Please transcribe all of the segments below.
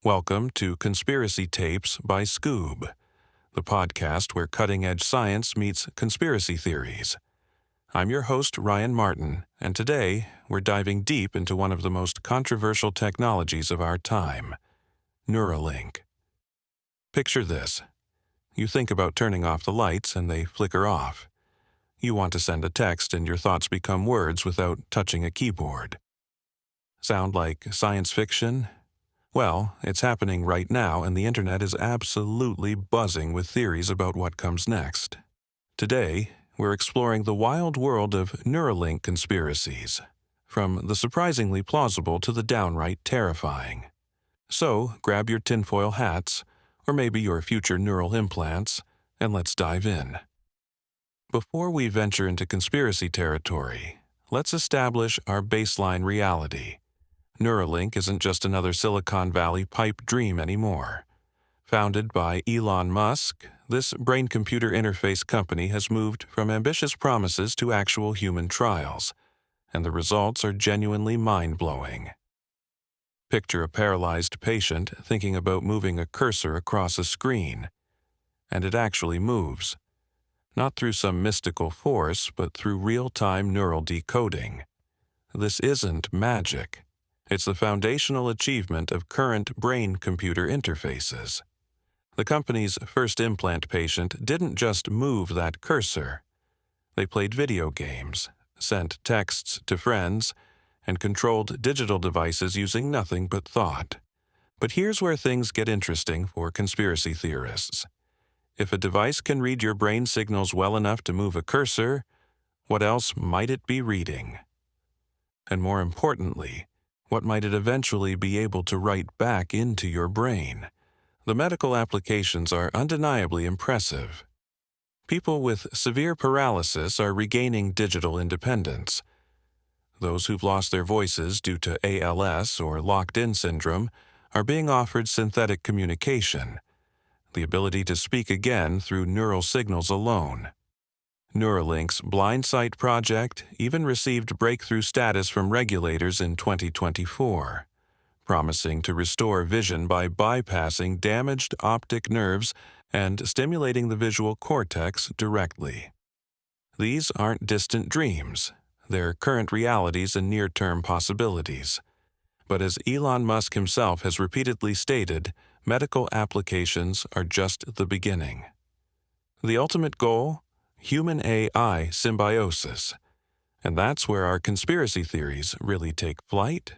Welcome to Conspiracy Tapes by Skoob, the podcast where cutting-edge science meets conspiracy theories. I'm your host, Ryan Martin, and today we're diving deep into one of the most controversial technologies of our time, Neuralink. Picture this. You think about turning off the lights and they flicker off. You want to send a text and your thoughts become words without touching a keyboard. Sound like science fiction? Well, it's happening right now, and the internet is absolutely buzzing with theories about what comes next. Today, we're exploring the wild world of Neuralink conspiracies, from the surprisingly plausible to the downright terrifying. So, grab your tinfoil hats, or maybe your future neural implants, and let's dive in. Before we venture into conspiracy territory, let's establish our baseline reality. Neuralink isn't just another Silicon Valley pipe dream anymore. Founded by Elon Musk, this brain-computer interface company has moved from ambitious promises to actual human trials, and the results are genuinely mind-blowing. Picture a paralyzed patient thinking about moving a cursor across a screen, and it actually moves. Not through some mystical force, but through real-time neural decoding. This isn't magic. It's the foundational achievement of current brain-computer interfaces. The company's first implant patient didn't just move that cursor. They played video games, sent texts to friends, and controlled digital devices using nothing but thought. But here's where things get interesting for conspiracy theorists. If a device can read your brain signals well enough to move a cursor, what else might it be reading? And more importantly, what might it eventually be able to write back into your brain? The medical applications are undeniably impressive. People with severe paralysis are regaining digital independence. Those who've lost their voices due to ALS or locked-in syndrome are being offered synthetic communication, the ability to speak again through neural signals alone. Neuralink's Blind Sight project even received breakthrough status from regulators in 2024, promising to restore vision by bypassing damaged optic nerves and stimulating the visual cortex directly. These aren't distant dreams. They're current realities and near-term possibilities. But as Elon Musk himself has repeatedly stated, medical applications are just the beginning. The ultimate goal? Human-AI symbiosis. And that's where our conspiracy theories really take flight.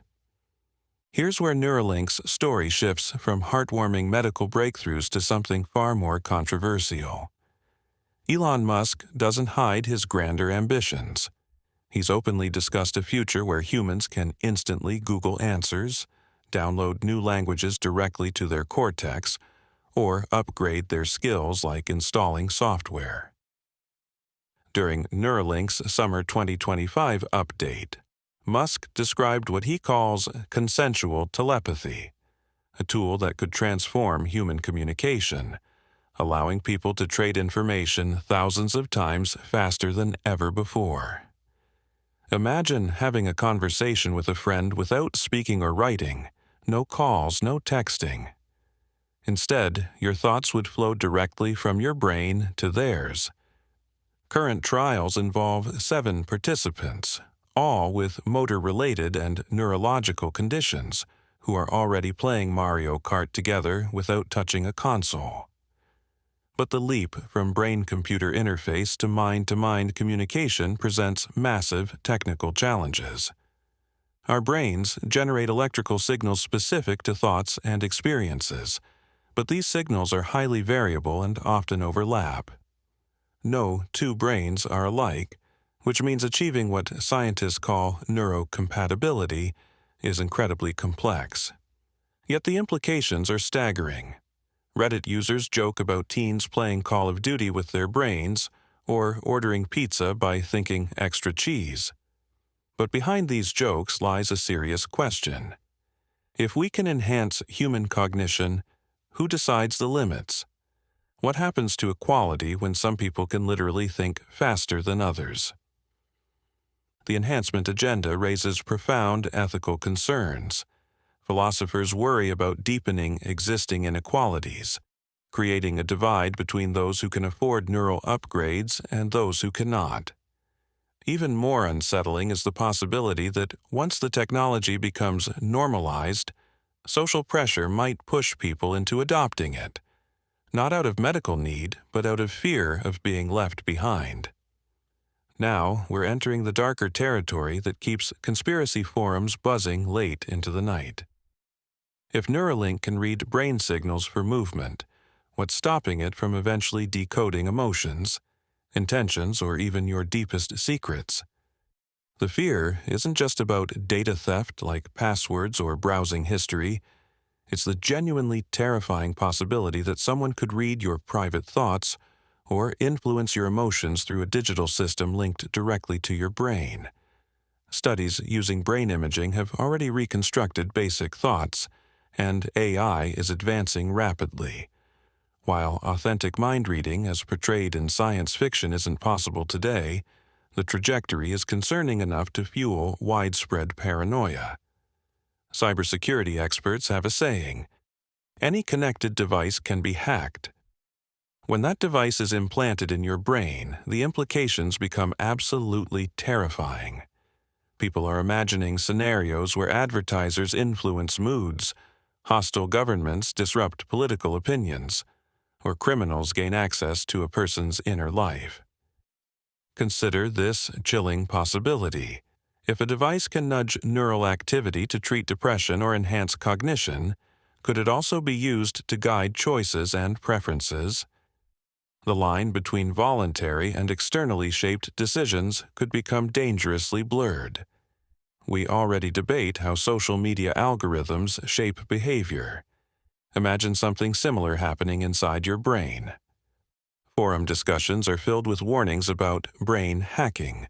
Here's where Neuralink's story shifts from heartwarming medical breakthroughs to something far more controversial. Elon Musk doesn't hide his grander ambitions. He's openly discussed a future where humans can instantly Google answers, download new languages directly to their cortex, or upgrade their skills like installing software. During Neuralink's summer 2025 update, Musk described what he calls consensual telepathy, a tool that could transform human communication, allowing people to trade information thousands of times faster than ever before. Imagine having a conversation with a friend without speaking or writing, no calls, no texting. Instead, your thoughts would flow directly from your brain to theirs. Current trials involve 7 participants, all with motor-related and neurological conditions, who are already playing Mario Kart together without touching a console. But the leap from brain-computer interface to mind-to-mind communication presents massive technical challenges. Our brains generate electrical signals specific to thoughts and experiences, but these signals are highly variable and often overlap. No two brains are alike, which means achieving what scientists call neurocompatibility is incredibly complex. Yet the implications are staggering. Reddit users joke about teens playing Call of Duty with their brains or ordering pizza by thinking extra cheese. But behind these jokes lies a serious question. If we can enhance human cognition, who decides the limits? What happens to equality when some people can literally think faster than others? The enhancement agenda raises profound ethical concerns. philosophers worry about deepening existing inequalities, creating a divide between those who can afford neural upgrades and those who cannot. Even more unsettling is the possibility that once the technology becomes normalized, social pressure might push people into adopting it, not out of medical need, but out of fear of being left behind. Now, we're entering the darker territory that keeps conspiracy forums buzzing late into the night. If Neuralink can read brain signals for movement, what's stopping it from eventually decoding emotions, intentions, or even your deepest secrets? The fear isn't just about data theft like passwords or browsing history. It's the genuinely terrifying possibility that someone could read your private thoughts or influence your emotions through a digital system linked directly to your brain. Studies using brain imaging have already reconstructed basic thoughts, and AI is advancing rapidly. While authentic mind reading, as portrayed in science fiction, isn't possible today, the trajectory is concerning enough to fuel widespread paranoia. Cybersecurity experts have a saying, "Any connected device can be hacked." When that device is implanted in your brain, the implications become absolutely terrifying. People are imagining scenarios where advertisers influence moods, hostile governments disrupt political opinions, or criminals gain access to a person's inner life. Consider this chilling possibility. If a device can nudge neural activity to treat depression or enhance cognition, could it also be used to guide choices and preferences? The line between voluntary and externally shaped decisions could become dangerously blurred. We already debate how social media algorithms shape behavior. Imagine something similar happening inside your brain. Forum discussions are filled with warnings about brain hacking,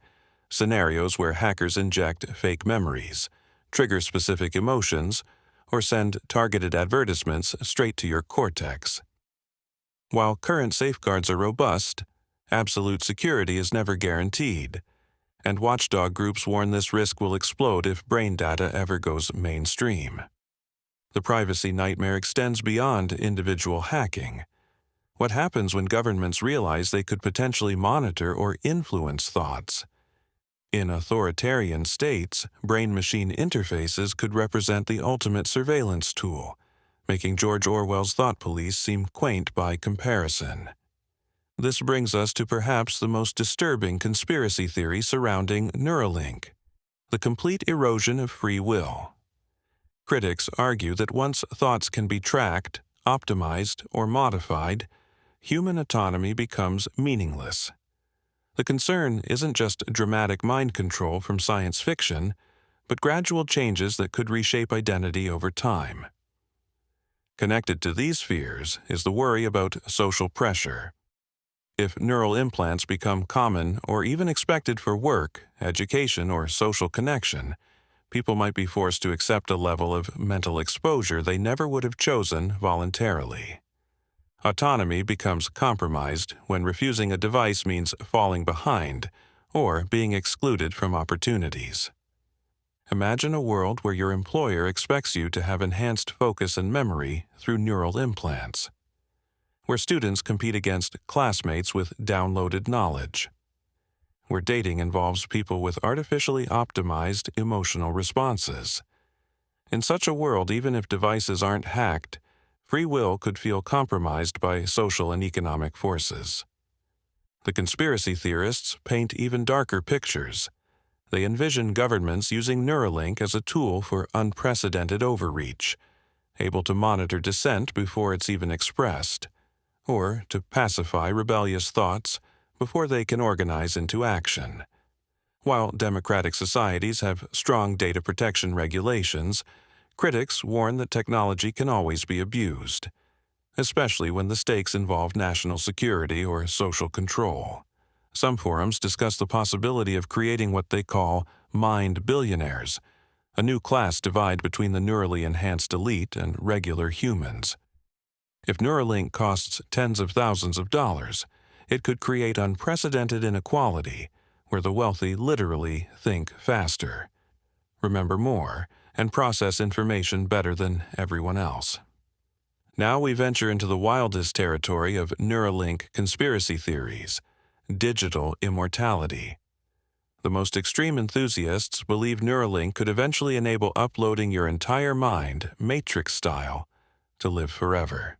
scenarios where hackers inject fake memories, trigger specific emotions, or send targeted advertisements straight to your cortex. While current safeguards are robust, absolute security is never guaranteed, and watchdog groups warn this risk will explode if brain data ever goes mainstream. The privacy nightmare extends beyond individual hacking. What happens when governments realize they could potentially monitor or influence thoughts? In authoritarian states, brain-machine interfaces could represent the ultimate surveillance tool, making George Orwell's thought police seem quaint by comparison. This brings us to perhaps the most disturbing conspiracy theory surrounding Neuralink, the complete erosion of free will. Critics argue that once thoughts can be tracked, optimized, or modified, human autonomy becomes meaningless. The concern isn't just dramatic mind control from science fiction, but gradual changes that could reshape identity over time. Connected to these fears is the worry about social pressure. If neural implants become common or even expected for work, education, or social connection, people might be forced to accept a level of mental exposure they never would have chosen voluntarily. Autonomy becomes compromised when refusing a device means falling behind or being excluded from opportunities. Imagine a world where your employer expects you to have enhanced focus and memory through neural implants, where students compete against classmates with downloaded knowledge, where dating involves people with artificially optimized emotional responses. In such a world, even if devices aren't hacked, free will could feel compromised by social and economic forces. The conspiracy theorists paint even darker pictures. They envision governments using Neuralink as a tool for unprecedented overreach, able to monitor dissent before it's even expressed, or to pacify rebellious thoughts before they can organize into action. While democratic societies have strong data protection regulations, critics warn that technology can always be abused, especially when the stakes involve national security or social control. Some forums discuss the possibility of creating what they call mind billionaires, a new class divide between the neurally enhanced elite and regular humans. If Neuralink costs tens of thousands of dollars, it could create unprecedented inequality, where the wealthy literally think faster, remember more, and process information better than everyone else. Now we venture into the wildest territory of Neuralink conspiracy theories, digital immortality. The most extreme enthusiasts believe Neuralink could eventually enable uploading your entire mind, Matrix-style, to live forever.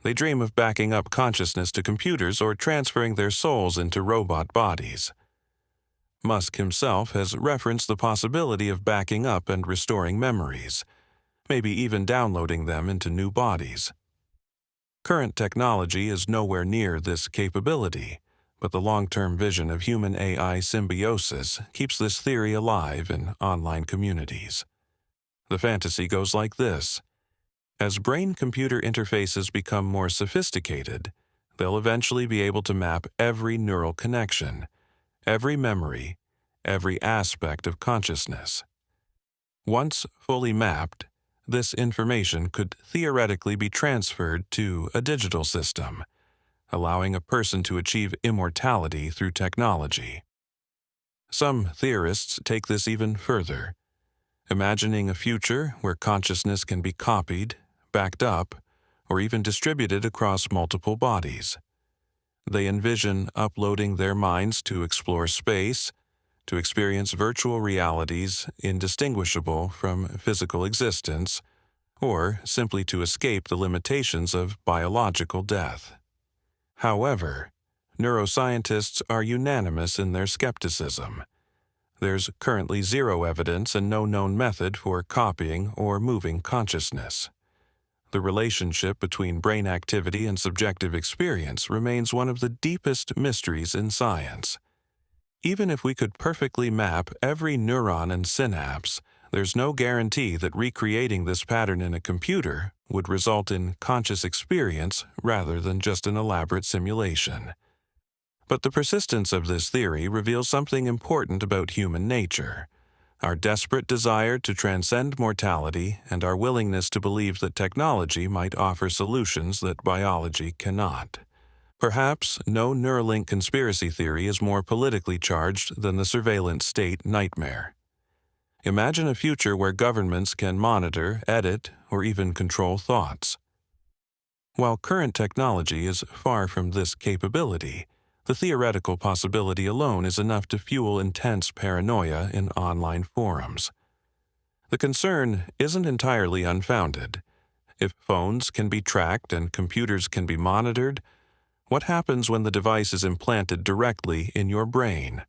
They dream of backing up consciousness to computers or transferring their souls into robot bodies. Musk himself has referenced the possibility of backing up and restoring memories, maybe even downloading them into new bodies. Current technology is nowhere near this capability, but the long-term vision of human-AI symbiosis keeps this theory alive in online communities. The fantasy goes like this. As brain-computer interfaces become more sophisticated, they'll eventually be able to map every neural connection, every memory, every aspect of consciousness. Once fully mapped, this information could theoretically be transferred to a digital system, allowing a person to achieve immortality through technology. Some theorists take this even further, imagining a future where consciousness can be copied, backed up, or even distributed across multiple bodies. They envision uploading their minds to explore space, to experience virtual realities indistinguishable from physical existence, or simply to escape the limitations of biological death. However, neuroscientists are unanimous in their skepticism. There's currently zero evidence and no known method for copying or moving consciousness. The relationship between brain activity and subjective experience remains one of the deepest mysteries in science. Even if we could perfectly map every neuron and synapse, there's no guarantee that recreating this pattern in a computer would result in conscious experience rather than just an elaborate simulation. But the persistence of this theory reveals something important about human nature: our desperate desire to transcend mortality and our willingness to believe that technology might offer solutions that biology cannot. Perhaps no Neuralink conspiracy theory is more politically charged than the surveillance state nightmare. Imagine a future where governments can monitor, edit, or even control thoughts. While current technology is far from this capability, the theoretical possibility alone is enough to fuel intense paranoia in online forums. The concern isn't entirely unfounded. If phones can be tracked and computers can be monitored, what happens when the device is implanted directly in your brain?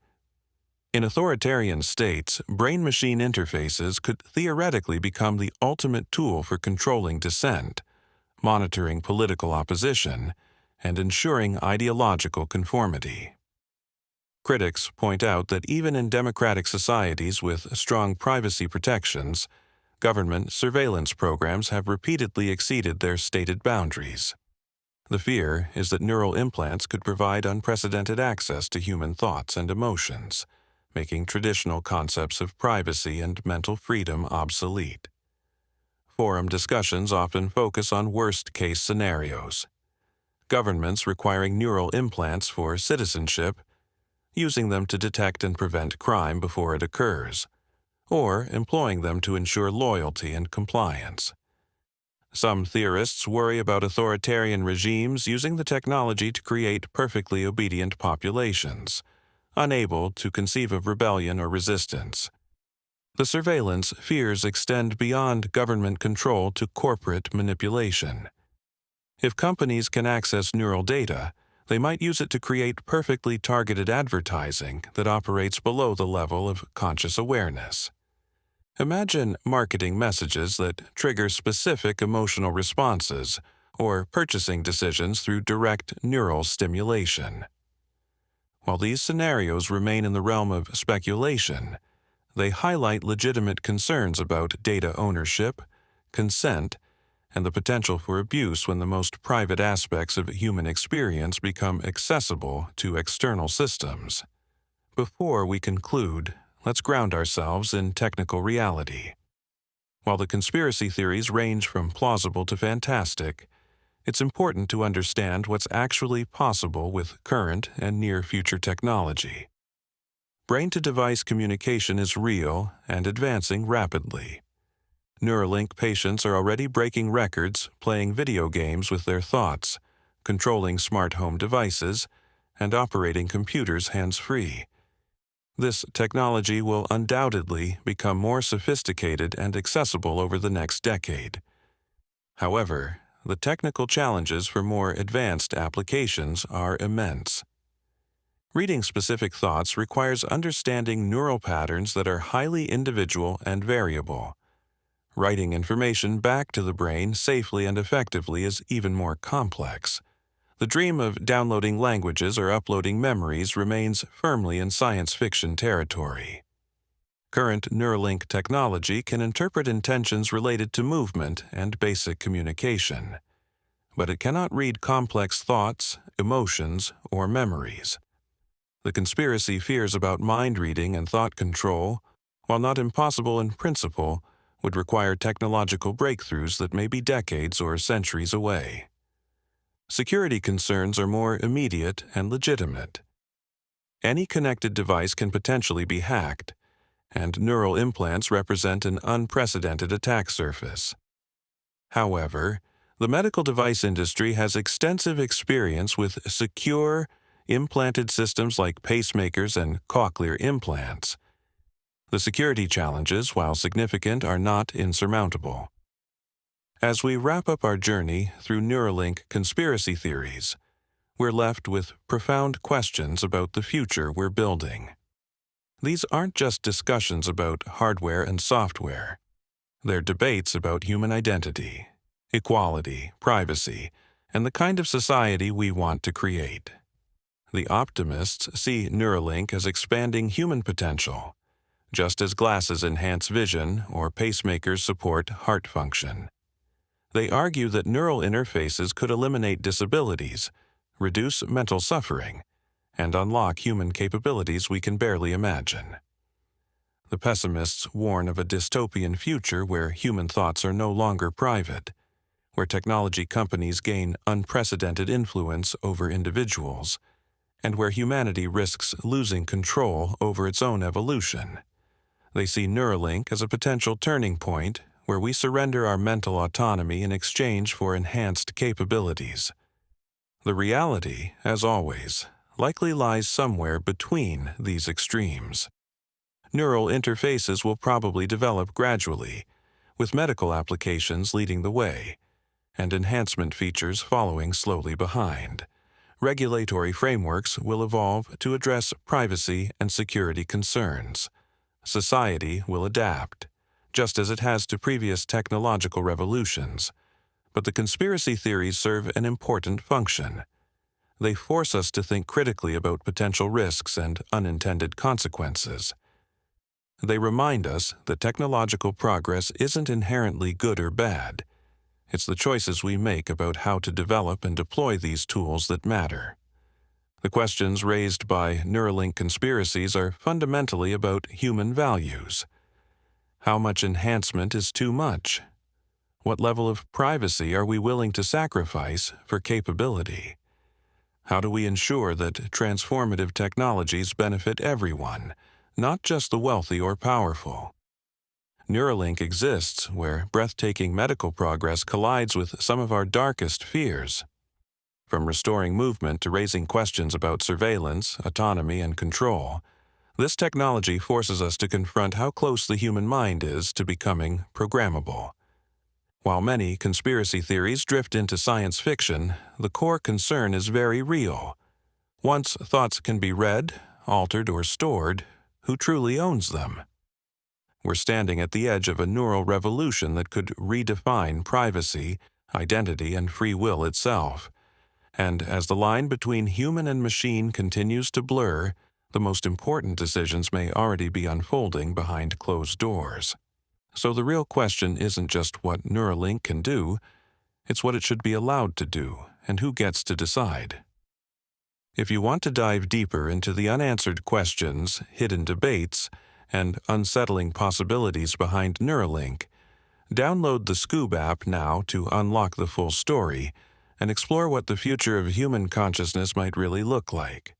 In authoritarian states, brain-machine interfaces could theoretically become the ultimate tool for controlling dissent, monitoring political opposition, and ensuring ideological conformity. Critics point out that even in democratic societies with strong privacy protections, government surveillance programs have repeatedly exceeded their stated boundaries. The fear is that neural implants could provide unprecedented access to human thoughts and emotions, making traditional concepts of privacy and mental freedom obsolete. Forum discussions often focus on worst-case scenarios. Governments requiring neural implants for citizenship, using them to detect and prevent crime before it occurs, or employing them to ensure loyalty and compliance. Some theorists worry about authoritarian regimes using the technology to create perfectly obedient populations, unable to conceive of rebellion or resistance. The surveillance fears extend beyond government control to corporate manipulation. If companies can access neural data, they might use it to create perfectly targeted advertising that operates below the level of conscious awareness. Imagine marketing messages that trigger specific emotional responses or purchasing decisions through direct neural stimulation. While these scenarios remain in the realm of speculation, they highlight legitimate concerns about data ownership, consent, and the potential for abuse when the most private aspects of human experience become accessible to external systems. Before we conclude, let's ground ourselves in technical reality. While the conspiracy theories range from plausible to fantastic, it's important to understand what's actually possible with current and near-future technology. Brain-to-device communication is real and advancing rapidly. Neuralink patients are already breaking records, playing video games with their thoughts, controlling smart home devices, and operating computers hands-free. This technology will undoubtedly become more sophisticated and accessible over the next decade. However, the technical challenges for more advanced applications are immense. Reading specific thoughts requires understanding neural patterns that are highly individual and variable. Writing information back to the brain safely and effectively is even more complex. The dream of downloading languages or uploading memories remains firmly in science fiction territory. Current Neuralink technology can interpret intentions related to movement and basic communication, but it cannot read complex thoughts, emotions, or memories. The conspiracy fears about mind reading and thought control, while not impossible in principle, would require technological breakthroughs that may be decades or centuries away. Security concerns are more immediate and legitimate. Any connected device can potentially be hacked, and neural implants represent an unprecedented attack surface. However, the medical device industry has extensive experience with secure, implanted systems like pacemakers and cochlear implants. The security challenges, while significant, are not insurmountable. As we wrap up our journey through Neuralink conspiracy theories, we're left with profound questions about the future we're building. These aren't just discussions about hardware and software. They're debates about human identity, equality, privacy, and the kind of society we want to create. The optimists see Neuralink as expanding human potential, just as glasses enhance vision or pacemakers support heart function. They argue that neural interfaces could eliminate disabilities, reduce mental suffering, and unlock human capabilities we can barely imagine. The pessimists warn of a dystopian future where human thoughts are no longer private, where technology companies gain unprecedented influence over individuals, and where humanity risks losing control over its own evolution. They see Neuralink as a potential turning point where we surrender our mental autonomy in exchange for enhanced capabilities. The reality, as always, likely lies somewhere between these extremes. Neural interfaces will probably develop gradually, with medical applications leading the way, and enhancement features following slowly behind. Regulatory frameworks will evolve to address privacy and security concerns. Society will adapt, just as it has to previous technological revolutions. But the conspiracy theories serve an important function. They force us to think critically about potential risks and unintended consequences. They remind us that technological progress isn't inherently good or bad. It's the choices we make about how to develop and deploy these tools that matter. The questions raised by Neuralink conspiracies are fundamentally about human values. How much enhancement is too much? What level of privacy are we willing to sacrifice for capability? How do we ensure that transformative technologies benefit everyone, not just the wealthy or powerful? Neuralink exists where breathtaking medical progress collides with some of our darkest fears. From restoring movement to raising questions about surveillance, autonomy, and control, this technology forces us to confront how close the human mind is to becoming programmable. While many conspiracy theories drift into science fiction, the core concern is very real. Once thoughts can be read, altered, or stored, who truly owns them? We're standing at the edge of a neural revolution that could redefine privacy, identity, and free will itself. And as the line between human and machine continues to blur, the most important decisions may already be unfolding behind closed doors. So the real question isn't just what Neuralink can do, it's what it should be allowed to do, and who gets to decide. If you want to dive deeper into the unanswered questions, hidden debates, and unsettling possibilities behind Neuralink, download the Skoob app now to unlock the full story and explore what the future of human consciousness might really look like.